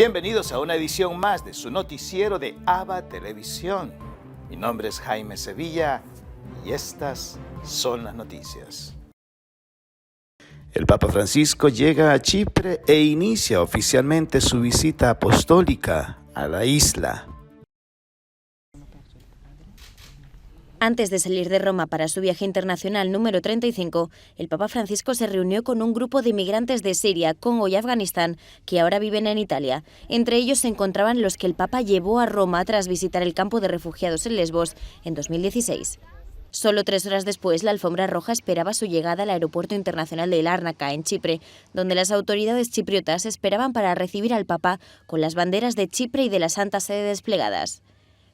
Bienvenidos a una edición más de su noticiero de ABA Televisión. Mi nombre es Jaime Sevilla y estas son las noticias. El Papa Francisco llega a Chipre e inicia oficialmente su visita apostólica a la isla. Antes de salir de Roma para su viaje internacional número 35, el Papa Francisco se reunió con un grupo de inmigrantes de Siria, Congo y Afganistán que ahora viven en Italia. Entre ellos se encontraban los que el Papa llevó a Roma tras visitar el campo de refugiados en Lesbos en 2016. Solo 3 horas después, la alfombra roja esperaba su llegada al aeropuerto internacional de Lárnaca, en Chipre, donde las autoridades chipriotas esperaban para recibir al Papa con las banderas de Chipre y de la Santa Sede desplegadas.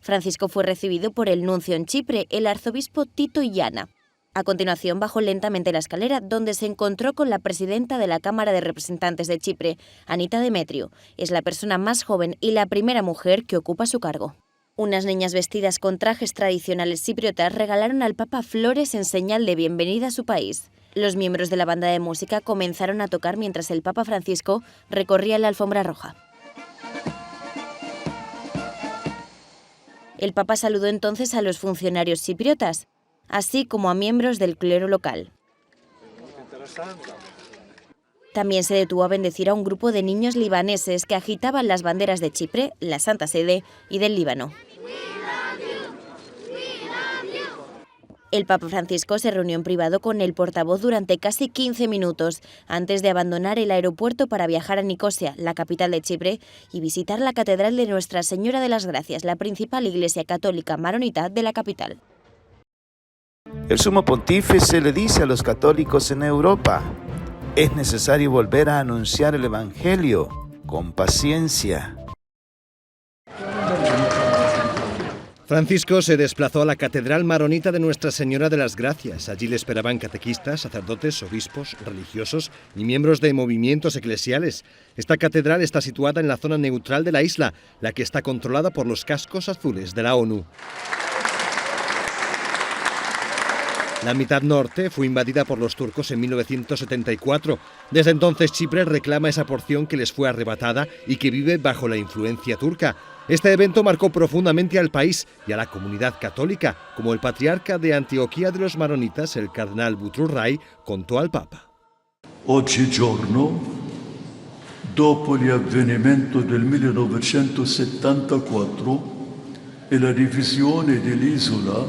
Francisco fue recibido por el nuncio en Chipre, el arzobispo Tito Iyana. A continuación bajó lentamente la escalera, donde se encontró con la presidenta de la Cámara de Representantes de Chipre, Anita Demetrio. Es la persona más joven y la primera mujer que ocupa su cargo. Unas niñas vestidas con trajes tradicionales chipriotas regalaron al Papa flores en señal de bienvenida a su país. Los miembros de la banda de música comenzaron a tocar mientras el Papa Francisco recorría la alfombra roja. El Papa saludó entonces a los funcionarios chipriotas, así como a miembros del clero local. También se detuvo a bendecir a un grupo de niños libaneses que agitaban las banderas de Chipre, la Santa Sede y del Líbano. El Papa Francisco se reunió en privado con el portavoz durante casi 15 minutos antes de abandonar el aeropuerto para viajar a Nicosia, la capital de Chipre, y visitar la Catedral de Nuestra Señora de las Gracias, la principal iglesia católica maronita de la capital. El sumo pontífice le dice a los católicos en Europa: es necesario volver a anunciar el Evangelio con paciencia. Francisco se desplazó a la Catedral Maronita de Nuestra Señora de las Gracias. Allí le esperaban catequistas, sacerdotes, obispos, religiosos y miembros de movimientos eclesiales. Esta catedral está situada en la zona neutral de la isla, la que está controlada por los cascos azules de la ONU. La mitad norte fue invadida por los turcos en 1974. Desde entonces Chipre reclama esa porción que les fue arrebatada y que vive bajo la influencia turca. Este evento marcó profundamente al país y a la comunidad católica, como el patriarca de Antioquía de los Maronitas, el cardenal Butrus-Rai, contó al Papa. Oggigiorno, dopo gli avvenimenti del 1974 e la divisione dell'isola,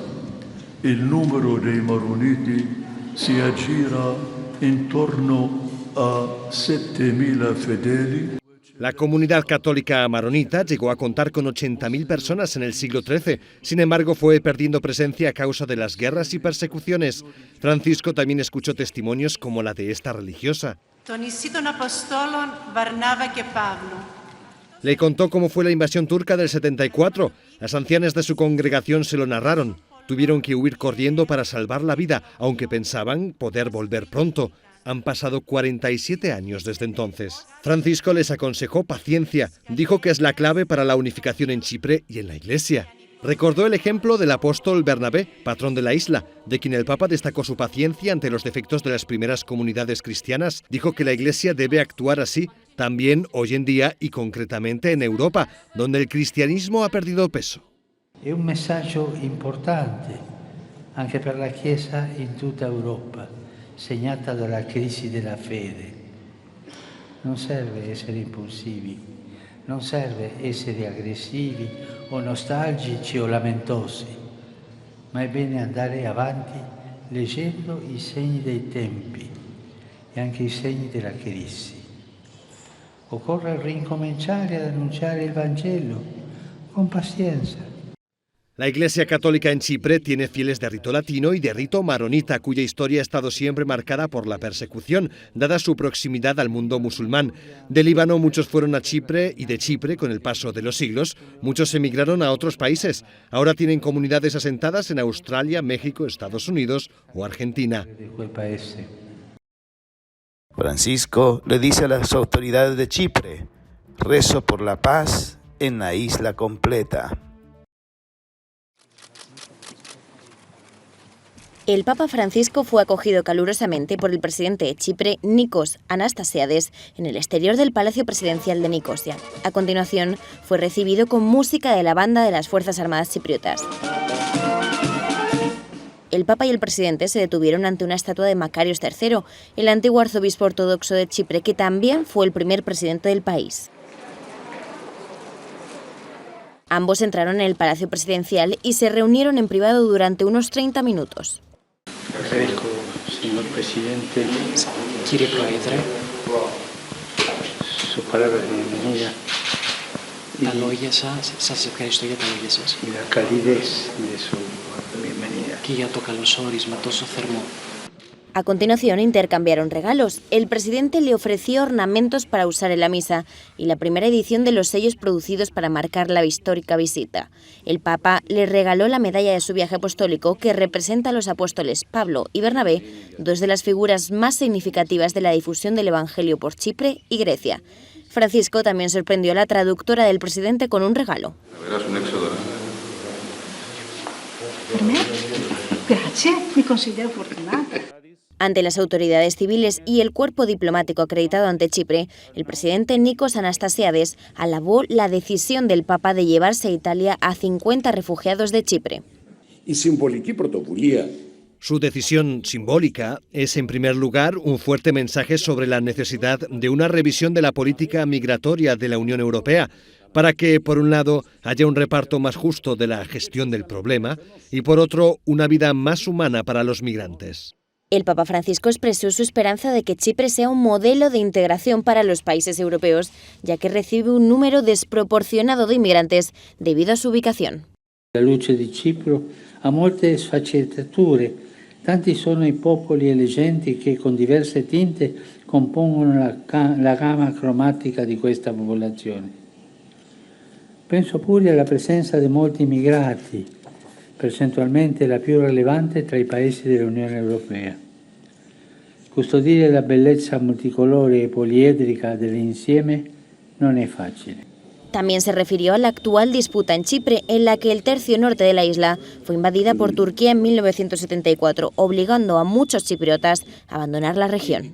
il numero dei Maroniti si aggira intorno a 7.000 fedeli. La comunidad católica maronita llegó a contar con 80.000 personas en el siglo XIII. Sin embargo, fue perdiendo presencia a causa de las guerras y persecuciones. Francisco también escuchó testimonios como la de esta religiosa. Le contó cómo fue la invasión turca del 74. Las ancianas de su congregación se lo narraron. Tuvieron que huir corriendo para salvar la vida, aunque pensaban poder volver pronto. Han pasado 47 años desde entonces. Francisco les aconsejó paciencia. Dijo que es la clave para la unificación en Chipre y en la Iglesia. Recordó el ejemplo del apóstol Bernabé, patrón de la isla, de quien el Papa destacó su paciencia ante los defectos de las primeras comunidades cristianas. Dijo que la Iglesia debe actuar así también hoy en día y concretamente en Europa, donde el cristianismo ha perdido peso. Es un mensaje importante anche per la Chiesa in tutta Europa, segnata dalla crisi della fede. Non serve essere impulsivi, non serve essere aggressivi o nostalgici o lamentosi, ma è bene andare avanti leggendo i segni dei tempi e anche i segni della crisi. Occorre ricominciare ad annunciare il Vangelo con pazienza. La Iglesia Católica en Chipre tiene fieles de rito latino y de rito maronita, cuya historia ha estado siempre marcada por la persecución, dada su proximidad al mundo musulmán. De Líbano muchos fueron a Chipre y de Chipre, con el paso de los siglos, muchos emigraron a otros países. Ahora tienen comunidades asentadas en Australia, México, Estados Unidos o Argentina. Francisco le dice a las autoridades de Chipre: rezo por la paz en la isla completa. El Papa Francisco fue acogido calurosamente por el presidente de Chipre, Nikos Anastasiades, en el exterior del Palacio Presidencial de Nicosia. A continuación, fue recibido con música de la banda de las Fuerzas Armadas chipriotas. El Papa y el presidente se detuvieron ante una estatua de Makarios III, el antiguo arzobispo ortodoxo de Chipre, que también fue el primer presidente del país. Ambos entraron en el Palacio Presidencial y se reunieron en privado durante unos 30 minutos. Ecco, signor Presidente, Κύριε Πρόεδρε, su palabra de bienvenida τα λόγια σας, σας ευχαριστώ για τα λόγια σας y la calidez de su bienvenida. και για το καλωσόρισμα τόσο θερμό. A continuación intercambiaron regalos. El presidente le ofreció ornamentos para usar en la misa y la primera edición de los sellos producidos para marcar la histórica visita. El Papa le regaló la medalla de su viaje apostólico que representa a los apóstoles Pablo y Bernabé, dos de las figuras más significativas de la difusión del Evangelio por Chipre y Grecia. Francisco también sorprendió a la traductora del presidente con un regalo. Verás un éxodo, ¿no? Per me? Grazie, mi considero fortunata. Ante las autoridades civiles y el cuerpo diplomático acreditado ante Chipre, el presidente Nikos Anastasiades alabó la decisión del Papa de llevarse a Italia a 50 refugiados de Chipre. Su decisión simbólica es, en primer lugar, un fuerte mensaje sobre la necesidad de una revisión de la política migratoria de la Unión Europea, para que, por un lado, haya un reparto más justo de la gestión del problema y, por otro, una vida más humana para los migrantes. El Papa Francisco expresó su esperanza de que Chipre sea un modelo de integración para los países europeos, ya que recibe un número desproporcionado de inmigrantes debido a su ubicación. La luce di Cipro ha molte sfaccettature. Tanti sono i popoli e le genti che con diverse tinte compongono la gamma cromatica di questa popolazione. Penso pure alla presenza di molti immigrati, percentualmente la più rilevante tra i paesi dell'Unione Europea. Custodire la bellezza multicolore e poliedrica dell'insieme non è facile. También se refirió a la actual disputa en Chipre, en la que el tercio norte de la isla fue invadida por Turquía en 1974, obligando a muchos chipriotas a abandonar la región.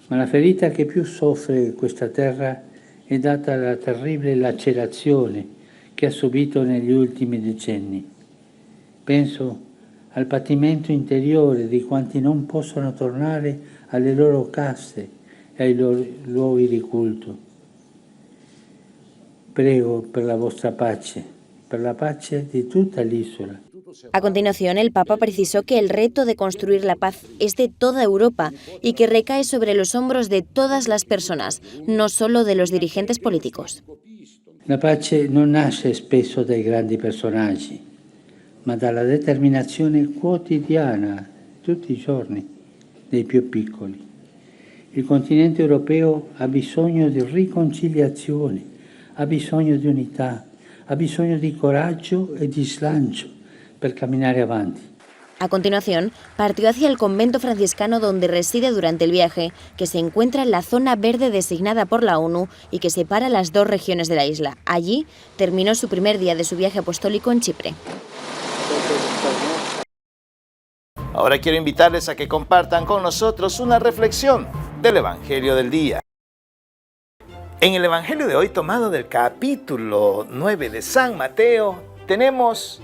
Ma la ferita che più soffre questa terra è data alla terribile lacerazione che ha subito negli ultimi decenni. Penso al patimento interiore di quanti non possono tornare alle loro case e ai loro luoghi di culto. Prego per la vostra pace, per la pace di tutta l'isola. A continuación, el Papa precisó que el reto de construir la paz es de toda Europa y que recae sobre los hombros de todas las personas, no solo de los dirigentes políticos. La pace non nasce spesso dai grandi personaggi, ma dalla determinazione quotidiana, tutti i giorni, dei più piccoli. Il continente europeo ha bisogno di riconciliazione, ha bisogno di unità, ha bisogno di coraggio e di slancio per camminare avanti. A continuación, partió hacia el convento franciscano donde reside durante el viaje, que se encuentra en la zona verde designada por la ONU y que separa las dos regiones de la isla. Allí terminó su primer día de su viaje apostólico en Chipre. Ahora quiero invitarles a que compartan con nosotros una reflexión del Evangelio del día. En el Evangelio de hoy, tomado del capítulo 9 de San Mateo, tenemos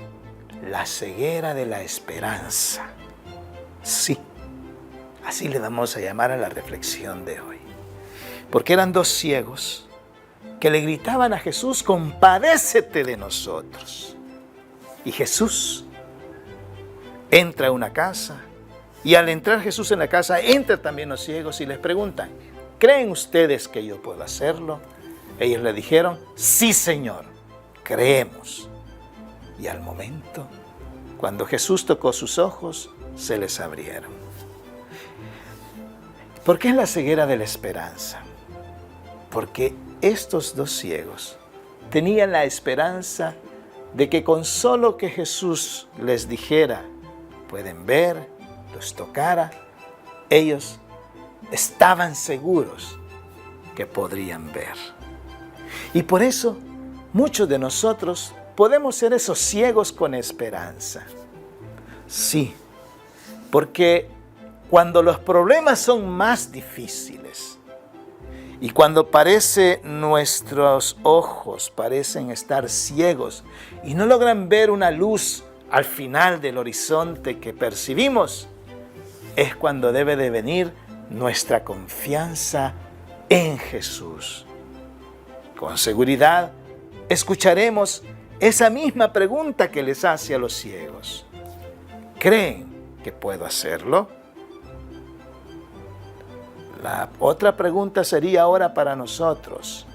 la ceguera de la esperanza. Sí, así le vamos a llamar a la reflexión de hoy. Porque eran dos ciegos que le gritaban a Jesús: compadécete de nosotros. Y Jesús entra a una casa, y al entrar Jesús en la casa, entran también los ciegos y les preguntan: ¿creen ustedes que yo puedo hacerlo? Ellos le dijeron: sí, Señor, creemos. Y al momento, cuando Jesús tocó sus ojos, se les abrieron. ¿Por qué es la ceguera de la esperanza? Porque estos dos ciegos tenían la esperanza de que con solo que Jesús les dijera: pueden ver, los tocara, ellos estaban seguros que podrían ver. Y por eso muchos de nosotros podemos ser esos ciegos con esperanza. Sí, Porque cuando los problemas son más difíciles y cuando nuestros ojos parecen estar ciegos y no logran ver una luz al final del horizonte que percibimos, es cuando debe de venir nuestra confianza en Jesús. Con seguridad escucharemos esa misma pregunta que les hace a los ciegos. ¿Creen que puedo hacerlo? La otra pregunta sería ahora para nosotros.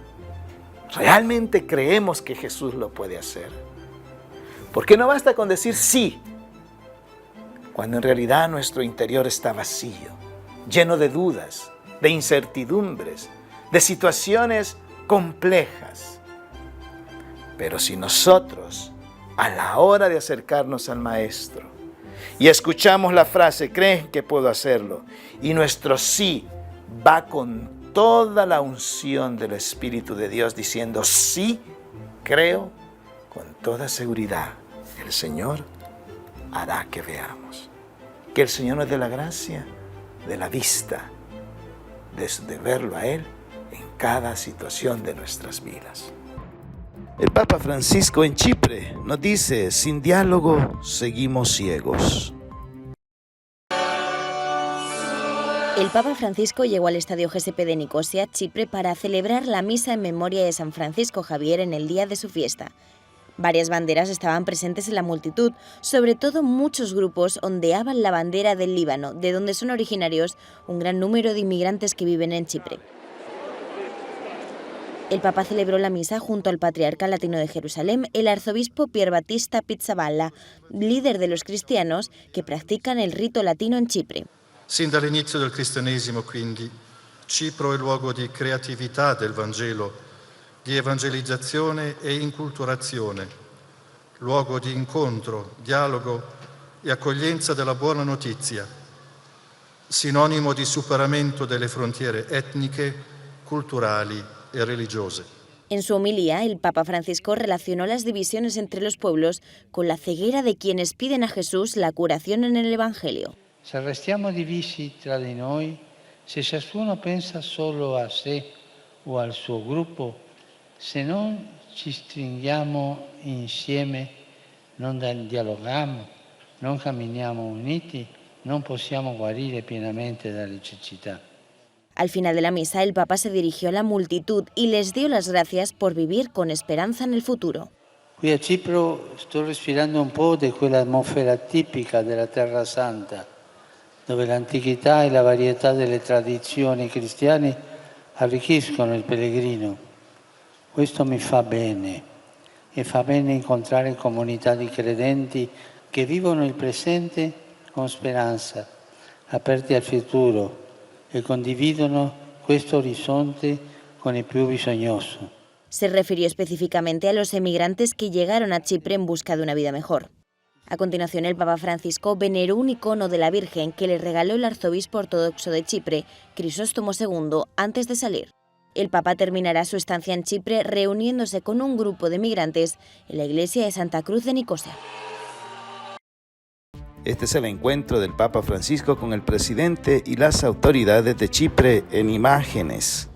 ¿Realmente creemos que Jesús lo puede hacer? Porque no basta con decir sí, cuando en realidad nuestro interior está vacío, lleno de dudas, de incertidumbres, de situaciones complejas. Pero si nosotros, a la hora de acercarnos al Maestro y escuchamos la frase, ¿creen que puedo hacerlo? Y nuestro sí va con toda la unción del Espíritu de Dios diciendo, sí, creo, con toda seguridad, el Señor hará que veamos. Que el Señor nos dé la gracia de la vista, de verlo a Él en cada situación de nuestras vidas. El Papa Francisco en Chipre nos dice, sin diálogo seguimos ciegos. El Papa Francisco llegó al Estadio GSP de Nicosia, Chipre, para celebrar la misa en memoria de San Francisco Javier en el día de su fiesta. Varias banderas estaban presentes en la multitud, sobre todo muchos grupos ondeaban la bandera del Líbano, de donde son originarios un gran número de inmigrantes que viven en Chipre. El Papa celebró la misa junto al patriarca latino de Jerusalén, el arzobispo Pier Battista Pizzaballa, líder de los cristianos que practican el rito latino en Chipre. Sin dall'inizio del cristianesimo, quindi, Cipro è luogo di creatività del Vangelo, di evangelizzazione e inculturazione, luogo di incontro, dialogo e accoglienza della buona notizia, sinonimo di superamento delle frontiere etniche, culturali e religiose. En su homilía, el Papa Francisco relacionó las divisiones entre los pueblos con la ceguera de quienes piden a Jesús la curación en el Evangelio. Se restiamo divisi tra di noi, se ciascuno pensa solo a sé o al suo gruppo, se non ci stringiamo insieme, non dialoghiamo, non camminiamo uniti, non possiamo guarire pienamente dalle cecità. Al final de la misa, el Papa se dirigió a la multitud y les dio las gracias por vivir con esperanza en el futuro. Qui a Cipro sto respirando un po' di quell'atmosfera tipica della Terra Santa, dove l'antichità e la varietà delle tradizioni cristiane arricchiscono il pellegrino. Questo mi fa bene e fa bene incontrare comunità di credenti che vivono il presente con speranza, aperti al futuro e condividono questo orizzonte con il più bisognoso. Se refirió específicamente a los emigrantes que llegaron a Chipre en busca de una vida mejor. A continuación, el Papa Francisco veneró un icono de la Virgen que le regaló el arzobispo ortodoxo de Chipre, Crisóstomo II, antes de salir. El Papa terminará su estancia en Chipre reuniéndose con un grupo de migrantes en la iglesia de Santa Cruz de Nicosia. Este es el encuentro del Papa Francisco con el presidente y las autoridades de Chipre en imágenes.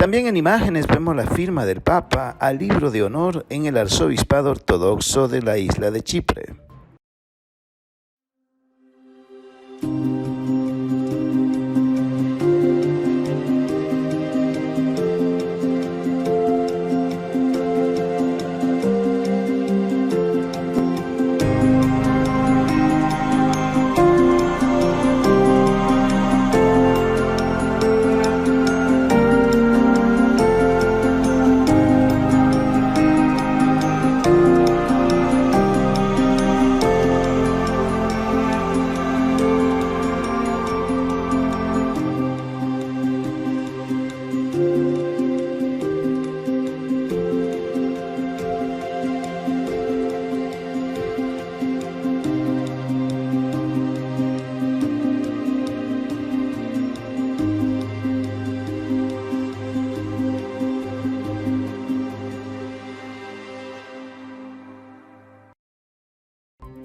También en imágenes vemos la firma del Papa al libro de honor en el arzobispado ortodoxo de la isla de Chipre.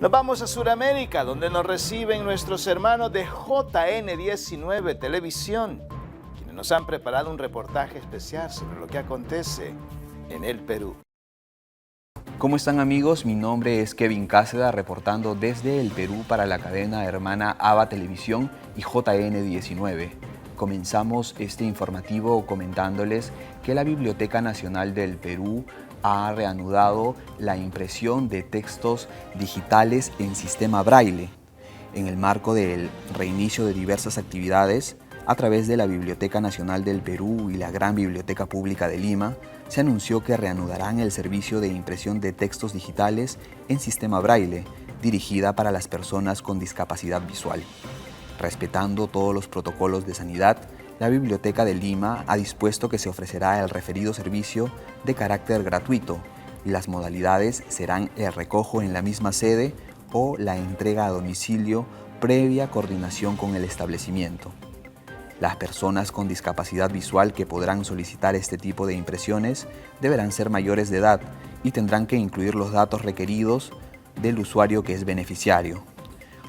Nos vamos a Sudamérica, donde nos reciben nuestros hermanos de JN19 Televisión, quienes nos han preparado un reportaje especial sobre lo que acontece en el Perú. ¿Cómo están, amigos? Mi nombre es Kevin Cáceda, reportando desde el Perú para la cadena hermana ABA Televisión y JN19. Comenzamos este informativo comentándoles que la Biblioteca Nacional del Perú ha reanudado la impresión de textos digitales en sistema braille. En el marco del reinicio de diversas actividades, a través de la Biblioteca Nacional del Perú y la Gran Biblioteca Pública de Lima, se anunció que reanudarán el servicio de impresión de textos digitales en sistema braille, dirigida para las personas con discapacidad visual. Respetando todos los protocolos de sanidad, la Biblioteca de Lima ha dispuesto que se ofrecerá el referido servicio de carácter gratuito y las modalidades serán el recojo en la misma sede o la entrega a domicilio previa coordinación con el establecimiento. Las personas con discapacidad visual que podrán solicitar este tipo de impresiones deberán ser mayores de edad y tendrán que incluir los datos requeridos del usuario que es beneficiario.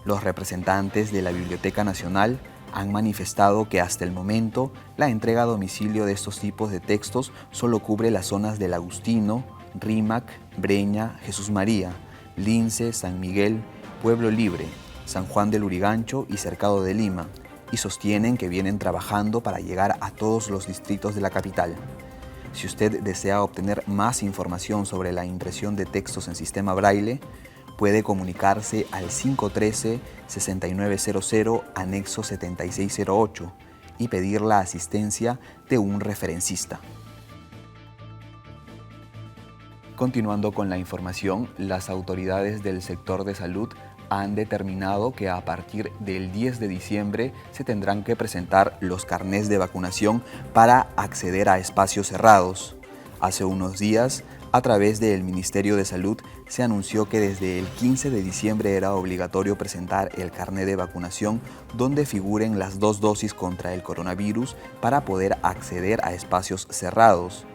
Los representantes de la Biblioteca Nacional han manifestado que hasta el momento la entrega a domicilio de estos tipos de textos solo cubre las zonas del Agustino, Rímac, Breña, Jesús María, Lince, San Miguel, Pueblo Libre, San Juan del Lurigancho y Cercado de Lima, y sostienen que vienen trabajando para llegar a todos los distritos de la capital. Si usted desea obtener más información sobre la impresión de textos en sistema braille, puede comunicarse al 513-6900 anexo 7608 y pedir la asistencia de un referencista. Continuando con la información, las autoridades del sector de salud han determinado que a partir del 10 de diciembre se tendrán que presentar los carnés de vacunación para acceder a espacios cerrados. Hace unos días, a través del Ministerio de Salud, se anunció que desde el 15 de diciembre era obligatorio presentar el carné de vacunación donde figuren las 2 dosis contra el coronavirus para poder acceder a espacios cerrados.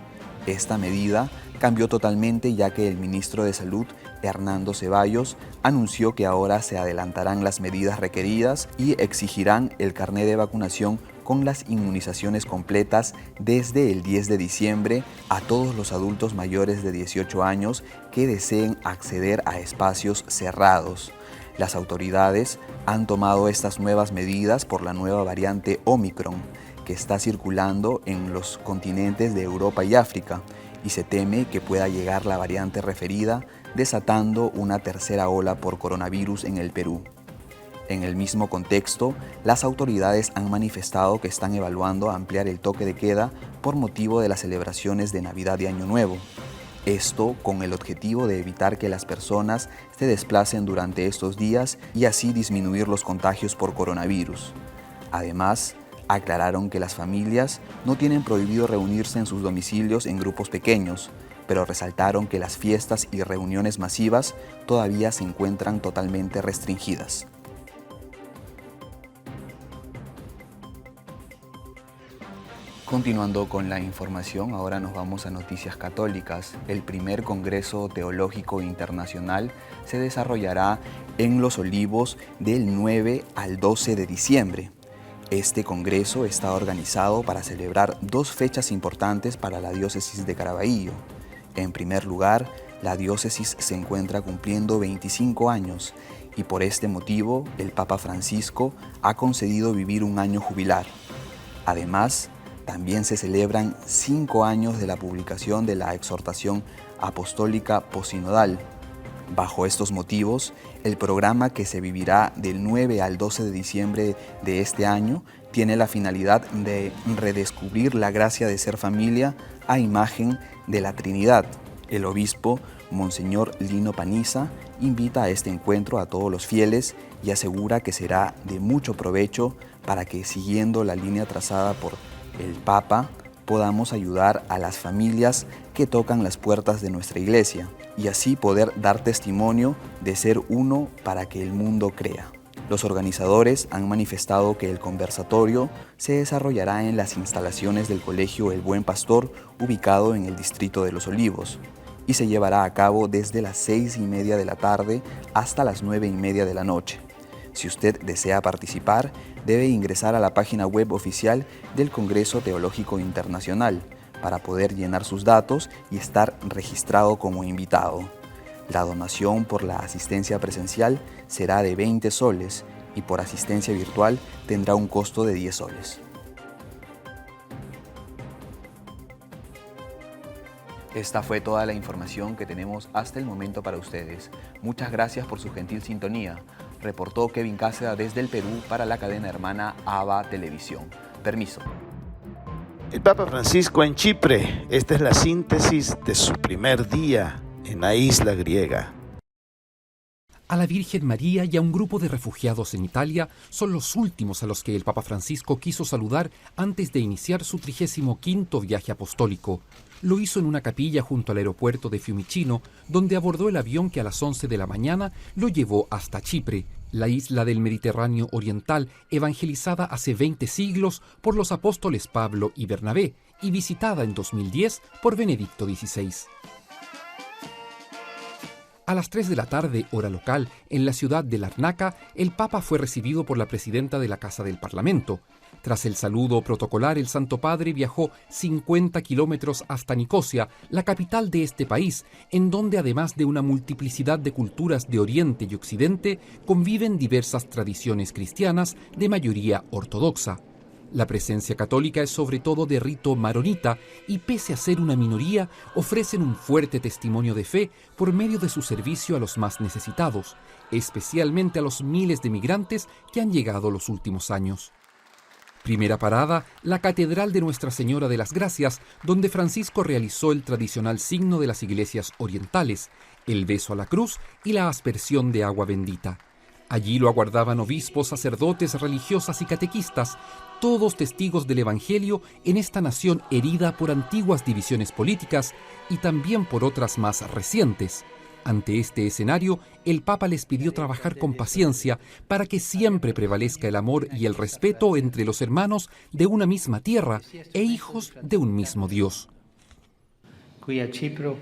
Esta medida cambió totalmente, ya que el ministro de Salud, Hernando Ceballos, anunció que ahora se adelantarán las medidas requeridas y exigirán el carné de vacunación con las inmunizaciones completas desde el 10 de diciembre a todos los adultos mayores de 18 años que deseen acceder a espacios cerrados. Las autoridades han tomado estas nuevas medidas por la nueva variante Omicron, que está circulando en los continentes de Europa y África, y se teme que pueda llegar la variante referida, desatando una tercera ola por coronavirus en el Perú. En el mismo contexto, las autoridades han manifestado que están evaluando ampliar el toque de queda por motivo de las celebraciones de Navidad y Año Nuevo. Esto con el objetivo de evitar que las personas se desplacen durante estos días y así disminuir los contagios por coronavirus. Además, aclararon que las familias no tienen prohibido reunirse en sus domicilios en grupos pequeños, pero resaltaron que las fiestas y reuniones masivas todavía se encuentran totalmente restringidas. Continuando con la información, ahora nos vamos a noticias católicas. El primer Congreso Teológico Internacional se desarrollará en Los Olivos del 9 al 12 de diciembre. Este congreso está organizado para celebrar 2 fechas importantes para la diócesis de Caraballo. En primer lugar, la diócesis se encuentra cumpliendo 25 años y por este motivo el Papa Francisco ha concedido vivir un año jubilar. Además, también se celebran 5 años de la publicación de la exhortación apostólica posinodal. Bajo estos motivos, el programa que se vivirá del 9 al 12 de diciembre de este año tiene la finalidad de redescubrir la gracia de ser familia a imagen de la Trinidad. El obispo, Monseñor Lino Paniza, invita a este encuentro a todos los fieles y asegura que será de mucho provecho para que, siguiendo la línea trazada por el Papa, podamos ayudar a las familias que tocan las puertas de nuestra iglesia y así poder dar testimonio de ser uno para que el mundo crea. Los organizadores han manifestado que el conversatorio se desarrollará en las instalaciones del Colegio El Buen Pastor, ubicado en el distrito de Los Olivos. y se llevará a cabo desde las 6:30 de la tarde hasta las 9:30 de la noche. Si usted desea participar, debe ingresar a la página web oficial del Congreso Teológico Internacional para poder llenar sus datos y estar registrado como invitado. La donación por la asistencia presencial será de 20 soles y por asistencia virtual tendrá un costo de 10 soles. Esta fue toda la información que tenemos hasta el momento para ustedes. Muchas gracias por su gentil sintonía. Reportó Kevin Cáceda desde el Perú para la cadena hermana ABA Televisión. Permiso. El Papa Francisco en Chipre. Esta es la síntesis de su primer día en la isla griega. A la Virgen María y a un grupo de refugiados en Italia son los últimos a los que el Papa Francisco quiso saludar antes de iniciar su 35º viaje apostólico. Lo hizo en una capilla junto al aeropuerto de Fiumicino, donde abordó el avión que a las 11 de la mañana lo llevó hasta Chipre, la isla del Mediterráneo oriental, evangelizada hace 20 siglos por los apóstoles Pablo y Bernabé y visitada en 2010 por Benedicto XVI. A las 3 de la tarde, hora local, en la ciudad de Larnaca, el Papa fue recibido por la presidenta de la Casa del Parlamento. Tras el saludo protocolar, el Santo Padre viajó 50 kilómetros hasta Nicosia, la capital de este país, en donde además de una multiplicidad de culturas de Oriente y Occidente, conviven diversas tradiciones cristianas de mayoría ortodoxa. La presencia católica es sobre todo de rito maronita y pese a ser una minoría, ofrecen un fuerte testimonio de fe por medio de su servicio a los más necesitados, especialmente a los miles de migrantes que han llegado los últimos años. Primera parada, la Catedral de Nuestra Señora de las Gracias, donde Francisco realizó el tradicional signo de las iglesias orientales, el beso a la cruz y la aspersión de agua bendita. Allí lo aguardaban obispos, sacerdotes, religiosas y catequistas, todos testigos del Evangelio en esta nación herida por antiguas divisiones políticas y también por otras más recientes. Ante este escenario, el Papa les pidió trabajar con paciencia para que siempre prevalezca el amor y el respeto entre los hermanos de una misma tierra e hijos de un mismo Dios. Qui a Cipro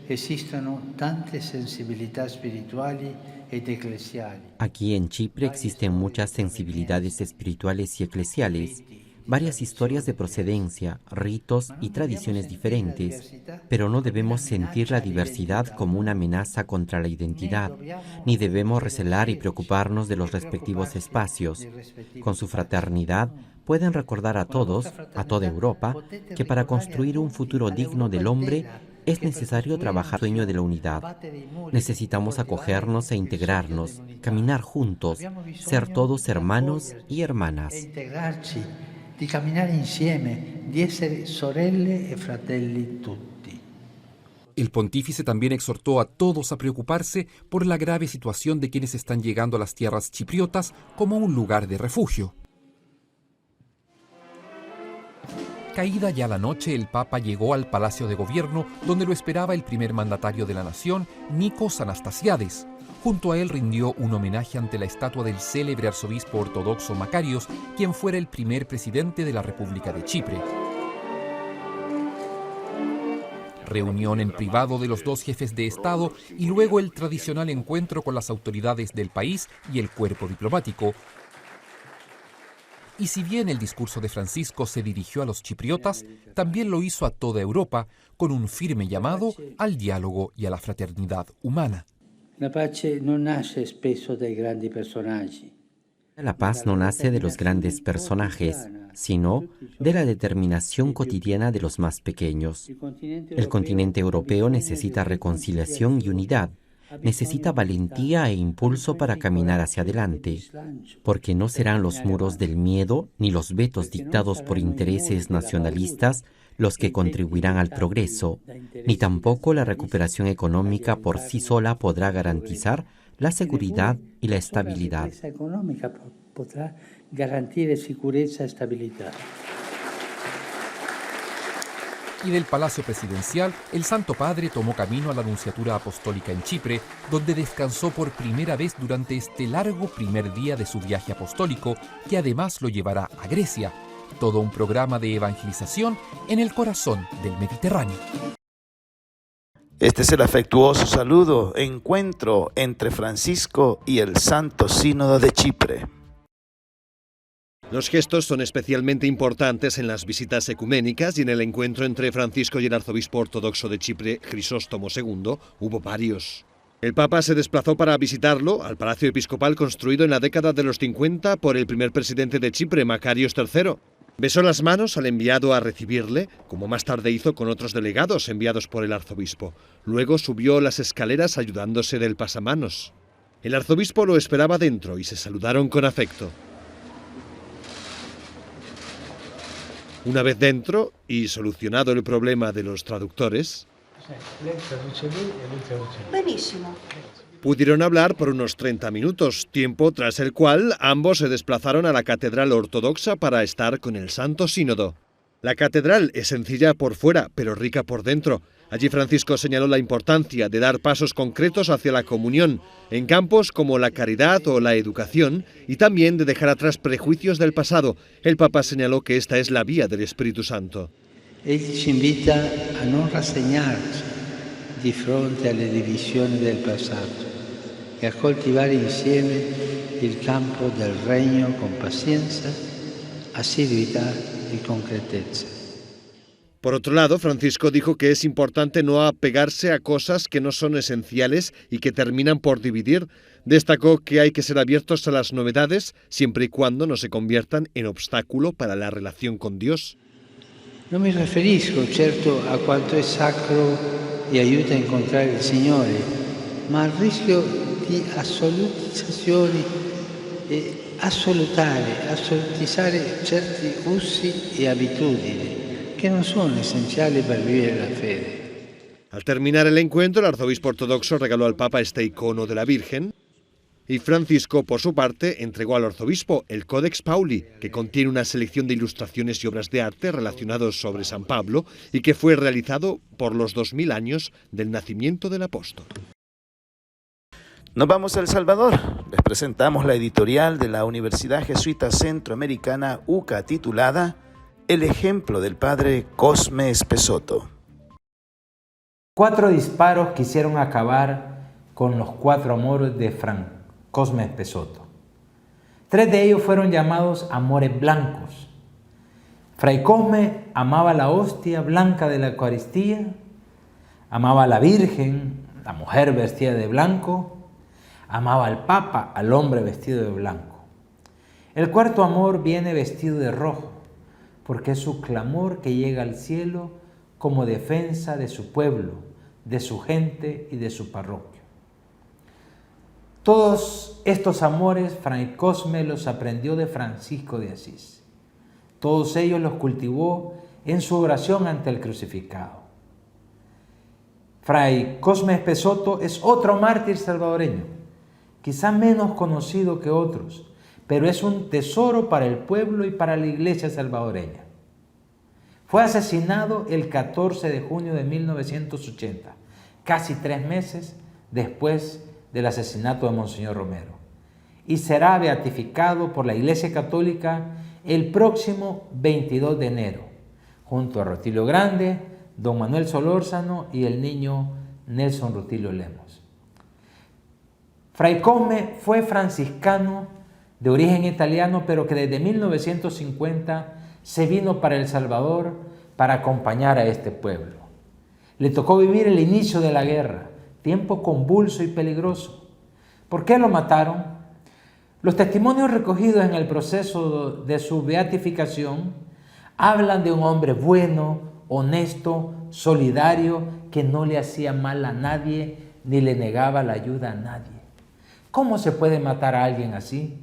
esistono tante sensibilità spirituali ed eclesiali. Aquí en Chipre existen muchas sensibilidades espirituales y eclesiales, varias historias de procedencia, ritos y tradiciones diferentes, pero no debemos sentir la diversidad como una amenaza contra la identidad, ni debemos recelar y preocuparnos de los respectivos espacios. Con su fraternidad, pueden recordar a todos, a toda Europa, que para construir un futuro digno del hombre es necesario trabajar el sueño de la unidad. Necesitamos acogernos e integrarnos, caminar juntos, ser todos hermanos y hermanas. Di camminare insieme, di essere sorelle e fratelli tutti. El pontífice también exhortó a todos a preocuparse por la grave situación de quienes están llegando a las tierras chipriotas como un lugar de refugio. Caída ya la noche, el Papa llegó al Palacio de Gobierno, donde lo esperaba el primer mandatario de la nación, Nikos Anastasiades. Junto a él rindió un homenaje ante la estatua del célebre arzobispo ortodoxo Macarios, quien fuera el primer presidente de la República de Chipre. Reunión en privado de los dos jefes de Estado y luego el tradicional encuentro con las autoridades del país y el cuerpo diplomático. Y si bien el discurso de Francisco se dirigió a los chipriotas, también lo hizo a toda Europa, con un firme llamado al diálogo y a la fraternidad humana. La pace non nasce spesso dai grandi personaggi. La paz no nace de los grandes personajes, sino de la determinación cotidiana de los más pequeños. El continente europeo necesita reconciliación y unidad, necesita valentía e impulso para caminar hacia adelante, porque no serán los muros del miedo ni los vetos dictados por intereses nacionalistas los que contribuirán al progreso, ni tampoco la recuperación económica por sí sola podrá garantizar la seguridad y la estabilidad. Y del Palacio Presidencial, el Santo Padre tomó camino a la Nunciatura Apostólica en Chipre, donde descansó por primera vez durante este largo primer día de su viaje apostólico, que además lo llevará a Grecia. Todo un programa de evangelización en el corazón del Mediterráneo. Este es el afectuoso saludo, encuentro entre Francisco y el Santo Sínodo de Chipre. Los gestos son especialmente importantes en las visitas ecuménicas y en el encuentro entre Francisco y el arzobispo ortodoxo de Chipre, Crisóstomo II, hubo varios. El Papa se desplazó para visitarlo al Palacio Episcopal construido en la década de los 50 por el primer presidente de Chipre, Makarios III. Besó las manos al enviado a recibirle, como más tarde hizo con otros delegados enviados por el arzobispo. Luego subió las escaleras ayudándose del pasamanos. El arzobispo lo esperaba dentro y se saludaron con afecto. Una vez dentro y solucionado el problema de los traductores, Benissimo. pudieron hablar por unos 30 minutos, tiempo tras el cual ambos se desplazaron a la Catedral Ortodoxa para estar con el Santo Sínodo. La catedral es sencilla por fuera, pero rica por dentro. Allí Francisco señaló la importancia de dar pasos concretos hacia la comunión, en campos como la caridad o la educación, y también de dejar atrás prejuicios del pasado. El Papa señaló que esta es la vía del Espíritu Santo. Egli ci invita a non rassegnarci di fronte alle divisioni del passato e a coltivare insieme il campo del regno con pazienza, assiduità y concretezza. Por otro lado, Francisco dijo que es importante no apegarse a cosas que no son esenciales y que terminan por dividir. Destacó que hay que ser abiertos a las novedades siempre y cuando no se conviertan en obstáculo para la relación con Dios. Non mi riferisco certo a quanto è sacro e aiuta a incontrare il Signore, ma al rischio di assolutizzazioni e assolutizzare certi usi e abitudini que no son esenciales para vivir la fe. Al terminar el encuentro, el arzobispo ortodoxo regaló al Papa este icono de la Virgen y Francisco, por su parte, entregó al arzobispo el Codex Pauli, que contiene una selección de ilustraciones y obras de arte relacionados sobre San Pablo y que fue realizado por los 2000 años del nacimiento del apóstol. Nos vamos a El Salvador. Les presentamos la editorial de la Universidad Jesuita Centroamericana UCA titulada El ejemplo del padre Cosme Espesotto. 4 disparos quisieron acabar con los 4 amores de Fray Cosme Espesotto. 3 de ellos fueron llamados amores blancos. Fray Cosme amaba la hostia blanca de la Eucaristía, amaba a la Virgen, la mujer vestida de blanco, amaba al Papa, al hombre vestido de blanco. El 4º amor viene vestido de rojo, porque es su clamor que llega al cielo como defensa de su pueblo, de su gente y de su parroquia. Todos estos amores Fray Cosme los aprendió de Francisco de Asís. Todos ellos los cultivó en su oración ante el crucificado. Fray Cosme Espesotto es otro mártir salvadoreño, quizá menos conocido que otros, pero es un tesoro para el pueblo y para la iglesia salvadoreña. Fue asesinado el 14 de junio de 1980, casi 3 meses después del asesinato de Monseñor Romero, y será beatificado por la Iglesia Católica el próximo 22 de enero, junto a Rutilio Grande, don Manuel Solórzano y el niño Nelson Rutilio Lemos. Fray Cosme fue franciscano de origen italiano, pero que desde 1950 se vino para El Salvador para acompañar a este pueblo. Le tocó vivir el inicio de la guerra, tiempo convulso y peligroso. ¿Por qué lo mataron? Los testimonios recogidos en el proceso de su beatificación hablan de un hombre bueno, honesto, solidario, que no le hacía mal a nadie ni le negaba la ayuda a nadie. ¿Cómo se puede matar a alguien así?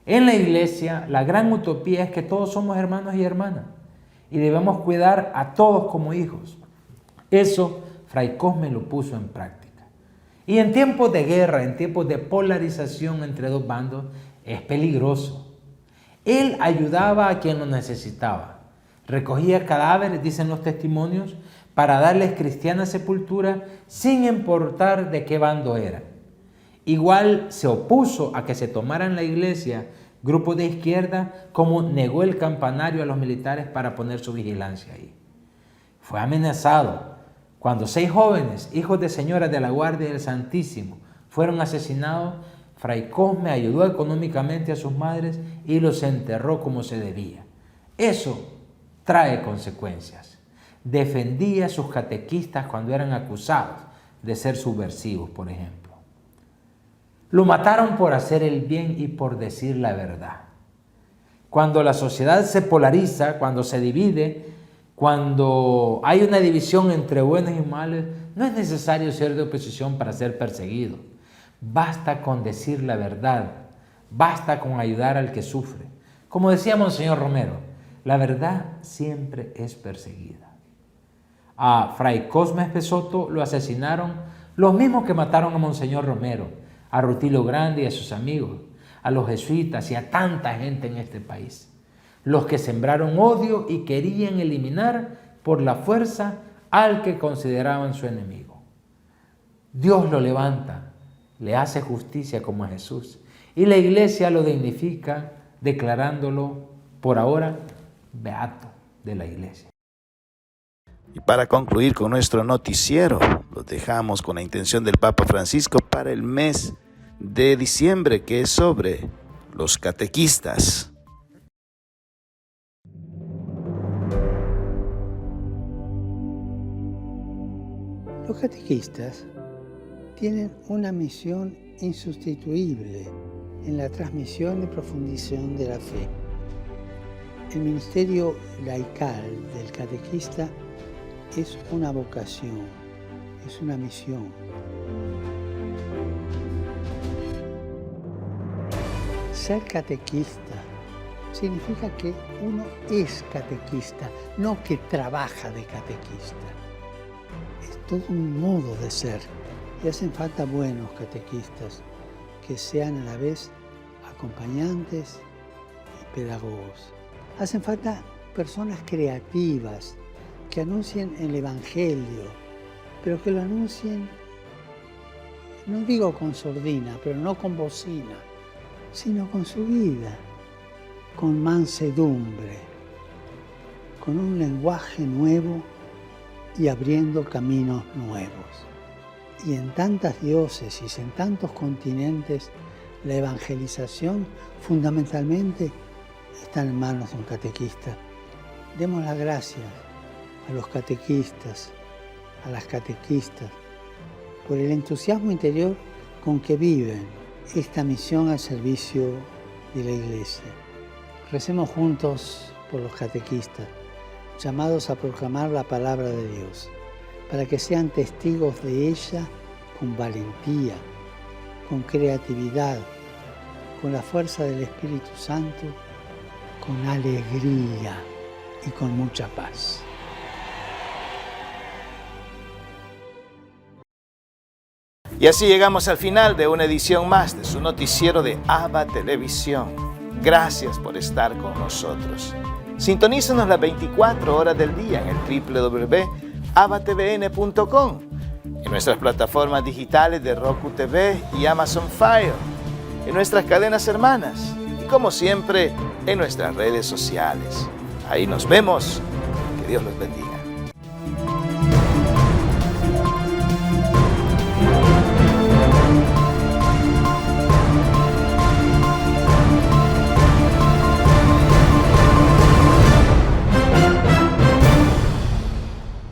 En la iglesia, la gran utopía es que todos somos hermanos y hermanas y debemos cuidar a todos como hijos. Eso Fray Cosme lo puso en práctica. Y en tiempos de guerra, en tiempos de polarización entre dos bandos, es peligroso. Él ayudaba a quien lo necesitaba. Recogía cadáveres, dicen los testimonios, para darles cristiana sepultura sin importar de qué bando eran. Igual se opuso a que se tomaran la iglesia grupos de izquierda, como negó el campanario a los militares para poner su vigilancia ahí. Fue amenazado Cuando 6 jóvenes, hijos de señoras de la Guardia del Santísimo, fueron asesinados, Fray Cosme ayudó económicamente a sus madres y los enterró como se debía. Eso trae consecuencias. Defendía a sus catequistas cuando eran acusados de ser subversivos, por ejemplo. Lo mataron por hacer el bien y por decir la verdad. Cuando la sociedad se polariza, cuando se divide, cuando hay una división entre buenos y malos, no es necesario ser de oposición para ser perseguido. Basta con decir la verdad, basta con ayudar al que sufre. Como decía Monseñor Romero, la verdad siempre es perseguida. A Fray Cosme Espesoto lo asesinaron los mismos que mataron a Monseñor Romero, a Rutilio Grande y a sus amigos, a los jesuitas y a tanta gente en este país. Los que sembraron odio y querían eliminar por la fuerza al que consideraban su enemigo. Dios lo levanta, le hace justicia como a Jesús, y la Iglesia lo dignifica declarándolo por ahora beato de la Iglesia. Y para concluir con nuestro noticiero, lo dejamos con la intención del Papa Francisco para el mes de diciembre, que es sobre los catequistas. Los catequistas tienen una misión insustituible en la transmisión y profundización de la fe. El ministerio laical del catequista es una vocación, es una misión. Ser catequista significa que uno es catequista, no que trabaja de catequista. Es todo un modo de ser. Y hacen falta buenos catequistas que sean a la vez acompañantes y pedagogos. Hacen falta personas creativas que anuncien el Evangelio, pero que lo anuncien, no digo con sordina, pero no con bocina, sino con su vida, con mansedumbre, con un lenguaje nuevo y abriendo caminos nuevos. Y en tantas diócesis, en tantos continentes, la evangelización fundamentalmente está en manos de un catequista. Demos las gracias a los catequistas, a las catequistas, por el entusiasmo interior con que viven esta misión al servicio de la Iglesia. Recemos juntos por los catequistas, llamados a proclamar la palabra de Dios, para que sean testigos de ella con valentía, con creatividad, con la fuerza del Espíritu Santo, con alegría y con mucha paz. Y así llegamos al final de una edición más de su noticiero de ABA Televisión. Gracias por estar con nosotros. Sintonízanos las 24 horas del día en el www.abatvn.com, en nuestras plataformas digitales de Roku TV y Amazon Fire, en nuestras cadenas hermanas y, como siempre, en nuestras redes sociales. Ahí nos vemos. Que Dios los bendiga.